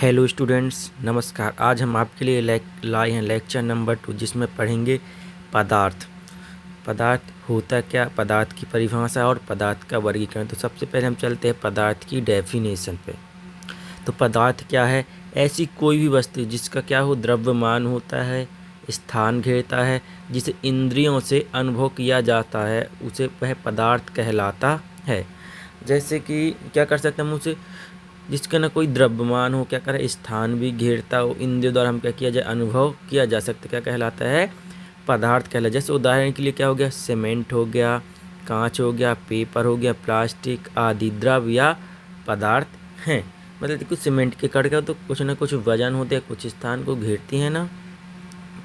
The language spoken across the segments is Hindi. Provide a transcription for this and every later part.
हेलो स्टूडेंट्स, नमस्कार। आज हम आपके लिए लाए हैं लेक्चर नंबर 2, जिसमें पढ़ेंगे पदार्थ। पदार्थ होता क्या, पदार्थ की परिभाषा और पदार्थ का वर्गीकरण। तो सबसे पहले हम चलते हैं पदार्थ की डेफिनेशन पे। तो पदार्थ क्या है? ऐसी कोई भी वस्तु जिसका क्या हो, द्रव्यमान होता है, स्थान घेरता है, जिसे इंद्रियों से अनुभव किया जाता है, उसे वह पदार्थ कहलाता है। जैसे कि क्या कर सकते हैं हम उसे, जिसका ना कोई द्रव्यमान हो, क्या करे, स्थान भी घेरता हो, इंद्रियों द्वारा हम क्या किया जाए, अनुभव किया जा सकता है, क्या कहलाता है, पदार्थ कहलाता है। जैसे उदाहरण के लिए क्या हो गया, सीमेंट हो गया, कांच हो गया, पेपर हो गया, प्लास्टिक आदि द्रव्य या पदार्थ हैं। मतलब देखो, सीमेंट के कण का तो कुछ ना कुछ वजन होते हैं, कुछ स्थान को घेरती हैं ना।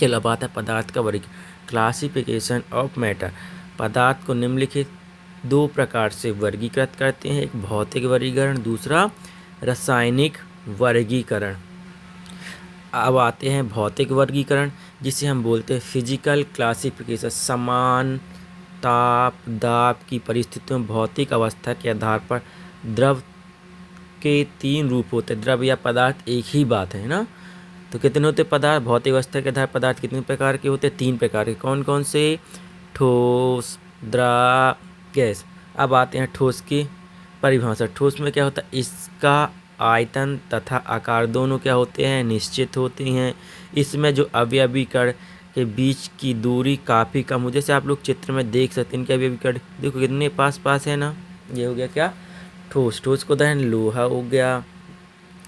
चलो बात है पदार्थ का वर्ग, क्लासिफिकेशन ऑफ मैटर। पदार्थ को निम्नलिखित दो प्रकार से वर्गीकृत करते हैं, एक भौतिक वर्गीकरण, दूसरा रासायनिक वर्गीकरण। अब आते हैं भौतिक वर्गीकरण, जिसे हम बोलते हैं फिजिकल क्लासिफिकेशन। समान ताप दाब की परिस्थितियों में भौतिक अवस्था के आधार पर द्रव के तीन रूप होते हैं। द्रव या पदार्थ एक ही बात है ना। तो कितने होते पदार्थ? भौतिक अवस्था के आधार पदार्थ कितने प्रकार के होते हैं? तीन प्रकार के। कौन कौन से? ठोस, द्रव, गैस। अब आते हैं ठोस की परिभाषा। ठोस में क्या होता है, इसका आयतन तथा आकार दोनों क्या होते हैं, निश्चित होते हैं। इसमें जो अवयवी कण के बीच की दूरी काफ़ी कम हो, जैसे आप लोग चित्र में देख सकते हैं, इनके अवयवी कण देखो कितने पास पास है ना। ये हो गया क्या, ठोस। ठोस को उदाहरण लोहा हो गया।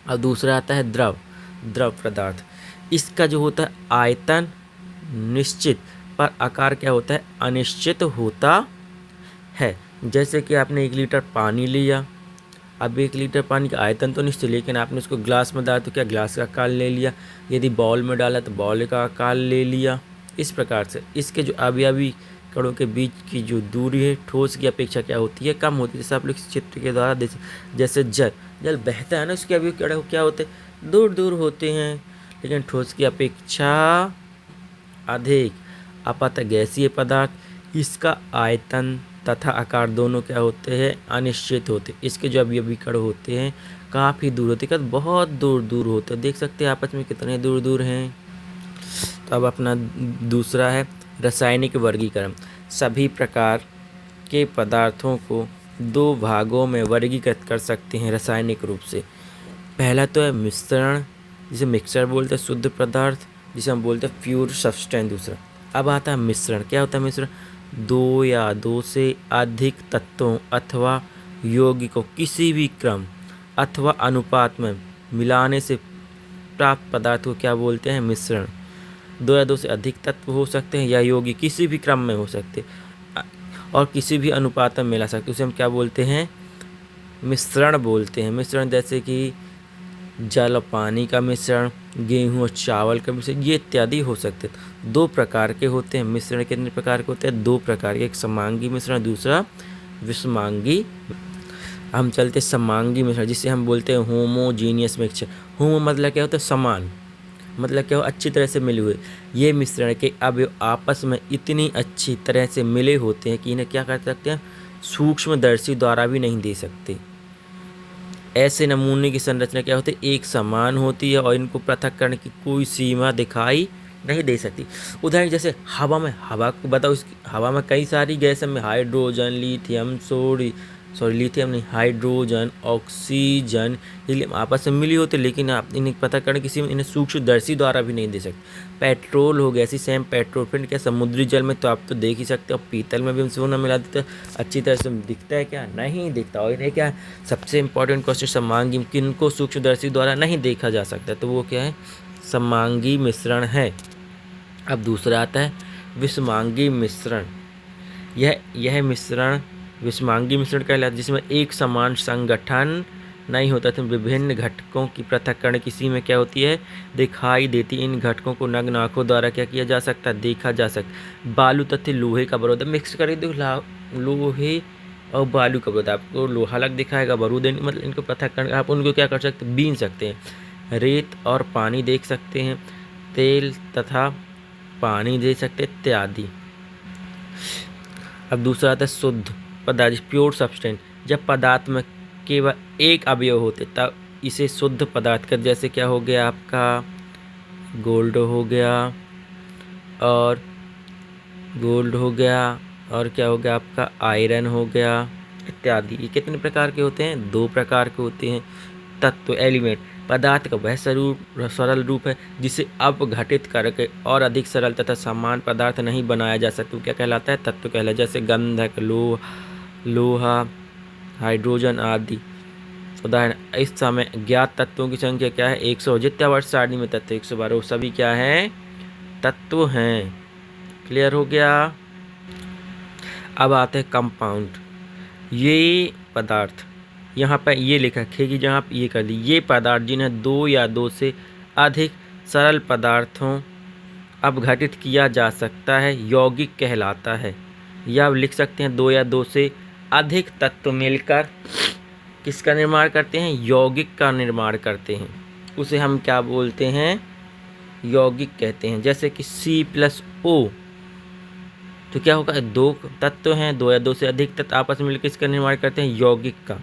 और दूसरा आता है द्रव, द्रव पदार्थ। इसका जो होता है आयतन निश्चित पर आकार क्या होता है, अनिश्चित होता है। जैसे कि आपने 1 लीटर पानी लिया, अब 1 लीटर पानी का आयतन तो निश्चित, लेकिन आपने उसको ग्लास में डाला तो क्या ग्लास का आकार ले लिया। यदि बॉल में डाला तो बॉल का आकार ले लिया। इस प्रकार से इसके जो अवयवी कणों के बीच की जो दूरी है, ठोस की अपेक्षा क्या होती है, कम होती है। जैसे आप लोग इस चित्र के द्वारा देख, जैसे जल जल बहता है ना, उसके अवयवी कण क्या होते हैं, दूर दूर होते हैं, लेकिन ठोस की अपेक्षा अधिक। अपात गैसीय पदार्थ, इसका आयतन तथा आकार दोनों क्या होते हैं, अनिश्चित होते। इसके जो अवयवी कण होते हैं काफ़ी दूर होते हैं, बहुत दूर दूर होते हैं। देख सकते हैं आपस में कितने दूर दूर हैं। तो अब अपना दूसरा है रासायनिक वर्गीकरण। सभी प्रकार के पदार्थों को दो भागों में वर्गीकृत कर सकते हैं रासायनिक रूप से। पहला तो है मिश्रण, जिसे मिक्सचर बोलते हैं, शुद्ध पदार्थ जिसे हम बोलते हैं प्योर सब्सटेंस। दूसरा अब आता है मिश्रण। क्या होता है मिश्रण? दो या दो से अधिक तत्वों अथवा यौगिकों किसी भी क्रम अथवा अनुपात में मिलाने से प्राप्त पदार्थ को क्या बोलते हैं, मिश्रण। दो या दो से अधिक तत्व हो सकते हैं या यौगिक किसी भी क्रम में हो सकते और किसी भी अनुपात में मिला सकते, उसे हम क्या बोलते हैं, मिश्रण बोलते हैं। मिश्रण जैसे कि जल और पानी का मिश्रण, गेहूं और चावल का मिश्रण, ये इत्यादि हो सकते हैं। दो प्रकार के होते हैं मिश्रण। कितने प्रकार के होते हैं? दो प्रकार के, एक समांगी मिश्रण, दूसरा विषमांगी। हम चलते समांगी मिश्रण, जिसे हम बोलते हैं होमोजीनियस मिक्सचर। होमो मतलब क्या होता है, समान, मतलब क्या हो, अच्छी तरह से मिले हुए। ये मिश्रण के अवयव आपस में इतनी अच्छी तरह से मिले होते हैं कि इन्हें क्या कर सकते हैं, सूक्ष्मदर्शी द्वारा भी नहीं दे सकते। ऐसे नमूने की संरचना क्या होती है, एक समान होती है और इनको पृथक करने की कोई सीमा दिखाई नहीं दे सकती। उदाहरण जैसे हवा में, हवा को बताओ, हवा में कई सारी गैस में हाइड्रोजन, लिथियम, लिथियम नहीं, हाइड्रोजन, ऑक्सीजन, हीलियम आपस में मिली होती है, लेकिन आप इन्हें पता करने किसी में इन्हें सूक्ष्मदर्शी द्वारा भी नहीं दे सकते। पेट्रोल हो गया, ऐसी सेम पेट्रोल, फिर क्या समुद्री जल में तो आप तो देख ही सकते हो, पीतल में भी हम सोना मिला देते हैं, अच्छी तरह से दिखता है क्या, नहीं दिखता। और इन्हें क्या, सबसे इंपॉर्टेंट क्वेश्चन, समांगी किनको सूक्ष्मदर्शी द्वारा नहीं देखा जा सकता, तो वो क्या है, समांगी मिश्रण है। अब दूसरा आता है विषमांगी मिश्रण। यह मिश्रण विषमांगी मिश्रण कहलाता है, जिसमें एक समान संगठन नहीं होता था, विभिन्न घटकों की पृथक्करण किसी में क्या होती है, दिखाई देती। इन घटकों को नग्न आंखों द्वारा क्या किया जा सकता है, देखा जा सकता। बालू तथा लोहे का बारूद मिक्स कर दो, लोहे और बालू का बारूद, आपको लोहा अलग दिखाएगा, बारूद मतलब इनको पृथक्करण आप उनको क्या कर सकते, बीन सकते हैं। रेत और पानी देख सकते हैं, तेल तथा पानी दे सकते इत्यादि। अब दूसरा आता है शुद्ध पदार्थ, प्योर सब्सटेंस। जब पदार्थ में केवल एक अवयव होते तब इसे शुद्ध पदार्थ कर, जैसे क्या हो गया आपका गोल्ड हो गया, और गोल्ड हो गया, और क्या हो गया आपका आयरन हो गया इत्यादि। ये कितने प्रकार के होते हैं? 2 प्रकार के होते हैं। तत्व एलिमेंट पदार्थ का वह सरल रूप है जिसे अपघटित करके और अधिक सरल तथा समान पदार्थ नहीं बनाया जा सकता। क्या कहलाता है? तत्व कहलाता है। जैसे गंधक, लोहा, हाइड्रोजन आदि। उदाहरण, इस समय ज्ञात तत्वों की संख्या क्या है? 100। जितना वर्ष सारणी में तत्व 112 सभी क्या है? तत्व हैं। क्लियर हो गया? अब आते हैं कंपाउंड। ये पदार्थ, यहाँ पर ये लिखा है कि जहाँ आप ये कर दी, ये पदार्थ जिन्हें 2 या 2 से अधिक सरल पदार्थों अपघटित किया जा सकता है यौगिक कहलाता है। या आप लिख सकते हैं 2 या 2 से अधिक तत्व मिलकर किसका निर्माण करते हैं? यौगिक का निर्माण करते हैं। उसे हम क्या बोलते हैं? यौगिक कहते हैं। जैसे कि C+O, तो क्या होगा? 2 तत्व हैं, 2 या 2 से अधिक तत्व आपस में मिलकर किसका निर्माण करते हैं? यौगिक का।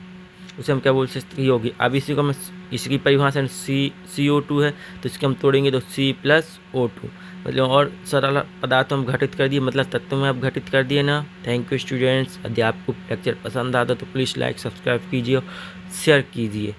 उसे हम क्या बोल सकते हैं? यौगिक। अब इसी को हम, इसकी परिभाषा CO2 है, तो इसके हम तोड़ेंगे तो C+O2, मतलब और सरल पदार्थों में घटित कर दिए, मतलब तत्वों में आप घटित कर दिए ना। Thank you students. यदि आपको लेक्चर पसंद आता तो प्लीज़ लाइक, सब्सक्राइब कीजिए और शेयर कीजिए।